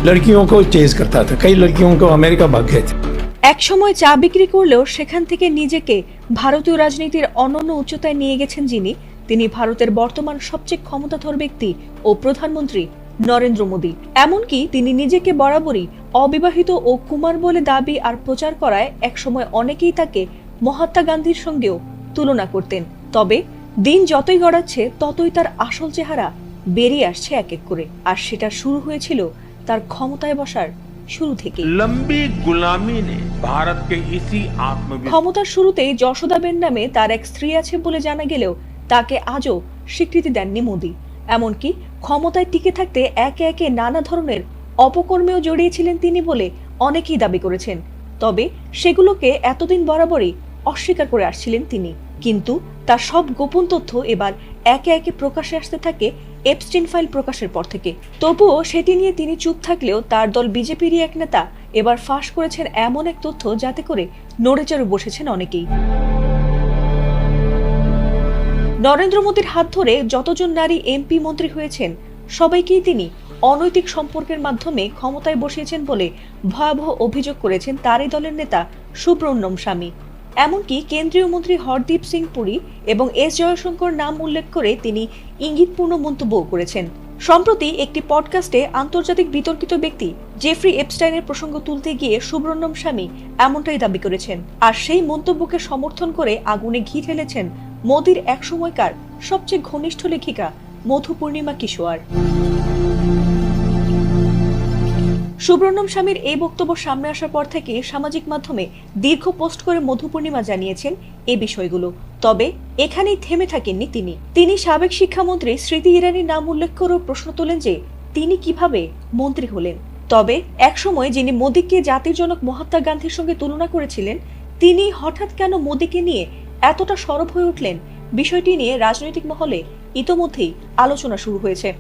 लड़कियों को चेज करता था, कई लड़कियों को अमेरिका भाग गए थे। এক সময় চা বিক্রি করলেও সেখান থেকে নিজেকে ভারতীয় রাজনীতির অনন্য উচ্চতায় নিয়ে গেছেন যিনি, তিনি ভারতের বর্তমান সবচেয়ে ক্ষমতাধর ব্যক্তি ও প্রধানমন্ত্রী নরেন্দ্র মোদী। এমনকি তিনি নিজেকে বরাবরই অবিবাহিত ও কুমার বলে দাবি আর প্রচার করায় একসময় অনেকেই তাকে মহাত্মা গান্ধীর সঙ্গেও তুলনা করতেন। তবে দিন যতই গড়াচ্ছে ততই তার আসল চেহারা বেরিয়ে আসছে এক এক করে, আর সেটা শুরু হয়েছিল তার ক্ষমতায় বসার শুরু থেকে। লম্বি গুলামি নে ভারতকে ইসি আত্মবিশ্বাস। ক্ষমতার শুরুতেই যশোদাবেন নামে তার এক স্ত্রী আছে বলে জানা গেলেও তাকে আজও স্বীকৃতি দেননি মোদী। এমনকি ক্ষমতায় টিকে থাকতে একে একে নানা ধরনের অপকর্মেও জড়িয়েছিলেন তিনি বলে অনেকেই দাবি করেছেন। তবে সেগুলোকে এতদিন বরাবরই অস্বীকার করে আসছিলেন তিনি। কিন্তু তার সব গোপন তথ্য এবার একে একে প্রকাশ্যে আসতে থাকে এপস্টিন ফাইল প্রকাশের পর থেকে। তবুও সেটি নিয়ে তিনি চুপ থাকলেও তার দল বিজেপিরই এক নেতা এবার ফাঁস করেছেন এমন এক তথ্য যাতে করে নড়েচড়ে বসেছেন অনেকেই। নরেন্দ্র মোদীর হাত ধরে যতজন নারী এমপি মন্ত্রী হয়েছেন সবাইকেই তিনি অনৈতিক সম্পর্কের মাধ্যমে ক্ষমতায় বসিয়েছেন বলে ভয়াবহ অভিযোগ করেছেন তারই দলের নেতা সুব্রহ্মণ্যম স্বামী। এমনকি কেন্দ্রীয় মন্ত্রী হরদীপ সিং পুরী এবং এস জয়শঙ্কর নাম উল্লেখ করে তিনি ইঙ্গিতপূর্ণ মন্তব্যও করেছেন। সম্প্রতি একটি পডকাস্টে আন্তর্জাতিক বিতর্কিত ব্যক্তি জেফ্রি এপস্টাইনের প্রসঙ্গ তুলতে গিয়ে সুব্রহ্মণ্যম স্বামী এমনটাই দাবি করেছেন, আর সেই মন্তব্যকে সমর্থন করে আগুনে ঘি ঢেলেছেন মোদীর এক সময়কার সবচেয়ে ঘনিষ্ঠ লেখিকা মধুপূর্ণিমা কিশোয়ার। সুব্রহ্মণ্যম স্বামীর এই বক্তব্য সামনে আসার পর থেকে সামাজিক মাধ্যমে দীর্ঘ পোস্ট করে মধুপূর্ণিমা জানিয়েছেন এই বিষয়গুলো। তবে এখানেই থেমে থাকেননি তিনি সাবেক শিক্ষামন্ত্রী স্মৃতি ইরানির নাম উল্লেখ করেও প্রশ্ন তোলেন যে তিনি কিভাবে মন্ত্রী হলেন। তবে একসময় যিনি মোদীকে জাতির জনক মহাত্মা গান্ধীর সঙ্গে তুলনা করেছিলেন, তিনি হঠাৎ কেন মোদীকে নিয়ে এতটা সরব হয়ে উঠলেন, বিষয়টি নিয়ে রাজনৈতিক মহলে ইতোমধ্যেই আলোচনা শুরু হয়েছে।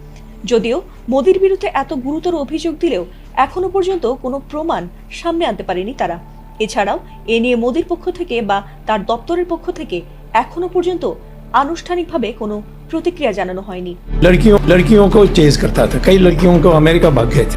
যদিও মোদীর বিরুদ্ধে এত গুরুতর অভিযোগ দিলেও এখনো পর্যন্ত কোনো প্রমাণ সামনে আনতে পারেনি তারা। এছাড়াও এ নিয়ে মোদীর পক্ষ থেকে বা তার দপ্তরের পক্ষ থেকে এখনো পর্যন্ত আনুষ্ঠানিকভাবে কোনো প্রতিক্রিয়া জানানো হয়নি। लड़कियों को चेज करता था, कई लड़कियों को अमेरिका भाग गए थे।